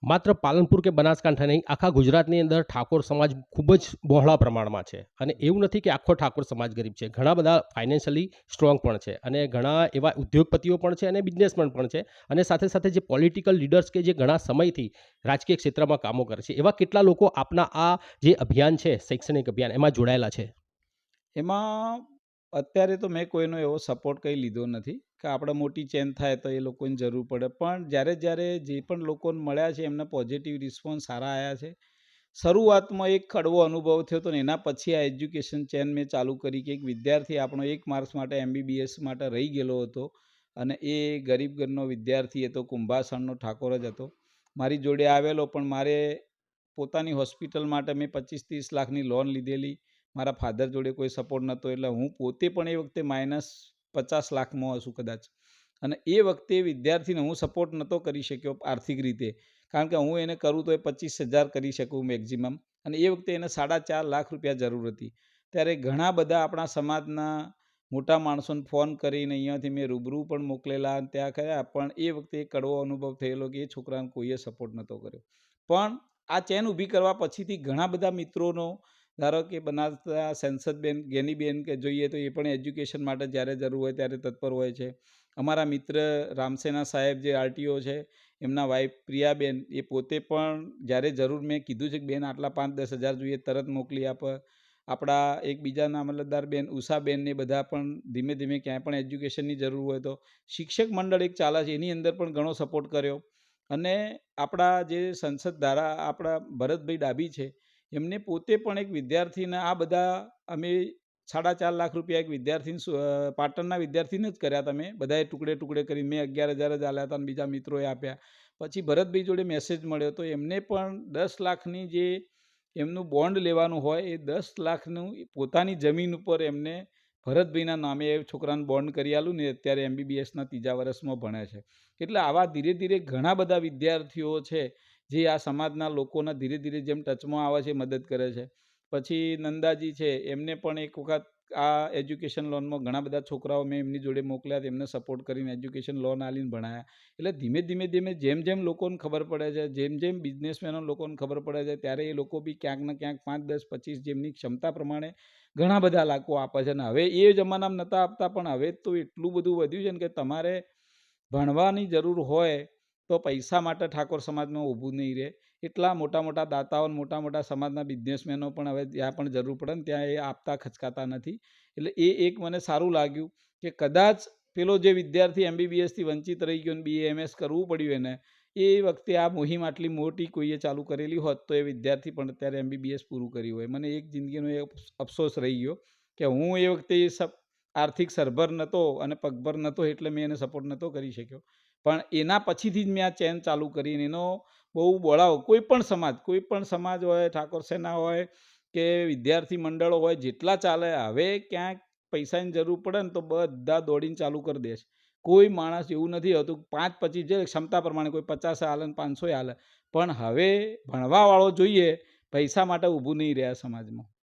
માત્ર પાલનપુર કે બનાસકાંઠા નહીં, આખા ગુજરાતની અંદર ઠાકોર સમાજ ખૂબ જ બહોળા પ્રમાણમાં છે. અને એવું નથી કે આખો ઠાકોર સમાજ ગરીબ છે. ઘણા બધા ફાઇનાન્શિયલી સ્ટ્રોંગ પણ છે અને ઘણા એવા ઉદ્યોગપતિઓ પણ છે અને બિઝનેસમેન પણ છે. અને સાથે સાથે જે પોલિટિકલ લીડર્સ કે જે ઘણા સમયથી રાજકીય ક્ષેત્રમાં કામો કરે છે, એવા કેટલા લોકો આપના આ જે અભિયાન છે, શૈક્ષણિક અભિયાન, એમાં જોડાયેલા છે? એમાં અત્યારે તો મેં કોઈનો એવો સપોર્ટ કંઈ લીધો નથી કે આપણે મોટી ચેન થાય તો એ લોકોની જરૂર પડે. પણ જ્યારે જ્યારે જે પણ લોકોને મળ્યા છે એમના પોઝિટિવ રિસ્પોન્સ સારા આવ્યા છે. શરૂઆતમાં એક કડવો અનુભવ થયો હતો ને એના પછી આ એજ્યુકેશન ચેન મેં ચાલુ કરી કે એક વિદ્યાર્થી આપણો 1 માર્ક્સ માટે MBBS માટે રહી ગયેલો હતો અને એ ગરીબ ઘરનો વિદ્યાર્થી હતો, કુંભાસણનો ઠાકોર જ હતો. મારી જોડે આવેલો પણ મારે પોતાની હોસ્પિટલ માટે મેં 25-30 લાખની લોન લીધેલી. મારા ફાધર જોડે કોઈ સપોર્ટ નહોતો એટલે હું પોતે પણ એ વખતે -50 લાખમાં હશું કદાચ. અને એ વખતે વિદ્યાર્થીને હું સપોર્ટ નહોતો કરી શક્યો આર્થિક રીતે, કારણ કે હું એને કરું તો એ 25,000 કરી શકું મેક્ઝિમમ. અને એ વખતે એને 4.5 લાખ રૂપિયા જરૂર હતી. ત્યારે ઘણા બધા આપણા સમાજના મોટા માણસોને ફોન કરીને અહીંયાથી મેં રૂબરૂ પણ મોકલેલા, ત્યાં કયા પણ એ વખતે એક કડવો અનુભવ થયેલો કે એ છોકરાને કોઈએ સપોર્ટ નહોતો કર્યો. પણ આ ચેન ઊભી કરવા પછીથી ઘણા બધા મિત્રોનો, ધારો કે બનાસના સંસદબેન ગેનીબેન કે જોઈએ તો એ પણ એજ્યુકેશન માટે જ્યારે જરૂર હોય ત્યારે તત્પર હોય છે. અમારા મિત્ર રામસેના સાહેબ જે RTO છે, એમના વાઈફ પ્રિયાબેન, એ પોતે પણ જ્યારે જરૂર મેં કીધું છે કે બેન આટલા 5-10 હજાર જોઈએ તરત મોકલી આપે. આપણા એક બીજાના અમલદાર બેન ઉષાબેન ને બધા પણ ધીમે ધીમે ક્યાંય પણ એજ્યુકેશનની જરૂર હોય તો શિક્ષક મંડળ એક ચાલે છે એની અંદર પણ ઘણો સપોર્ટ કર્યો. અને આપણા જે સંસદ ધારા આપણા ભરતભાઈ ડાભી છે, એમને પોતે પણ એક વિદ્યાર્થીને આ બધા અમે 4.5 લાખ રૂપિયા એક વિદ્યાર્થીને પાટણના વિદ્યાર્થીને જ કર્યા. તમે બધાએ ટુકડે ટુકડે કરી મેં 11,000 જ આલ્યા હતા અને બીજા મિત્રોએ આપ્યા. પછી ભરતભાઈ જોડે મેસેજ મળ્યો તો એમને પણ 10 લાખની જે એમનું બોન્ડ લેવાનું હોય એ 10 લાખનું પોતાની જમીન ઉપર એમને ભરતભાઈના નામે એ છોકરાને બોન્ડ કરી આલું ને અત્યારે MBBSના 3જા વર્ષમાં ભણે છે. એટલે આવા ધીરે ધીરે ઘણા બધા વિદ્યાર્થીઓ છે જે આ સમાજના લોકોના ધીરે ધીરે જેમ ટચમાં આવે છે મદદ કરે છે. પછી નંદાજી છે, એમને પણ એક વખત આ એજ્યુકેશન લોનમાં ઘણા બધા છોકરાઓ મેં એમની જોડે મોકલ્યા, એમને સપોર્ટ કરીને એજ્યુકેશન લોન આલીને ભણાયા. એટલે ધીમે ધીમે ધીમે જેમ જેમ લોકોને ખબર પડે છે, જેમ જેમ બિઝનેસમેનો લોકોને ખબર પડે છે, ત્યારે એ લોકો બી ક્યાંક ને ક્યાંક 5, 10, 25 જેમની ક્ષમતા પ્રમાણે ઘણા બધા લાખો આપે છે. અને હવે એ જમાનામાં નહોતા આપતા પણ હવે તો એટલું બધું વધ્યું છે ને કે તમારે ભણવાની જરૂર હોય તો પૈસા માટે ઠાકોર સમાજમાં ઊભું નહીં રહે. એટલા મોટા મોટા દાતાઓ, મોટા મોટા સમાજના બિઝનેસમેનો પણ હવે જ્યાં પણ જરૂર પડે ને ત્યાં એ આપતા ખચકાતા નથી. એટલે એ એક મને સારું લાગ્યું કે કદાચ પેલો જે વિદ્યાર્થી MBBSથી વંચિત રહી ગયો ને BA MS કરવું પડ્યું એને, એ વખતે આ મુહિમ આટલી મોટી કોઈએ ચાલુ કરેલી હોત તો એ વિદ્યાર્થી પણ અત્યારે MBBS પૂરું કર્યું હોય. મને એક જિંદગીનો એ અફસોસ રહી ગયો કે હું એ વખતે આર્થિક સરભર નહોતો અને પગભર નહોતો એટલે મેં એને સપોર્ટ નહોતો કરી શક્યો. પણ એના પછીથી જ મેં આ ચેન ચાલુ કરીને એનો બહુ બળાવો કોઈ પણ સમાજ હોય, ઠાકોર સેના હોય કે વિદ્યાર્થી મંડળો હોય, જેટલા ચાલે હવે ક્યાંક પૈસાની જરૂર પડે ને તો બધા દોડીને ચાલુ કરી દે છે. કોઈ માણસ એવું નથી હોતું 5-25 જે ક્ષમતા પ્રમાણે કોઈ 50 હાલે ને 500 હાલે. પણ હવે ભણવાવાળો જોઈએ, પૈસા માટે ઊભું નહીં રહ્યા સમાજમાં.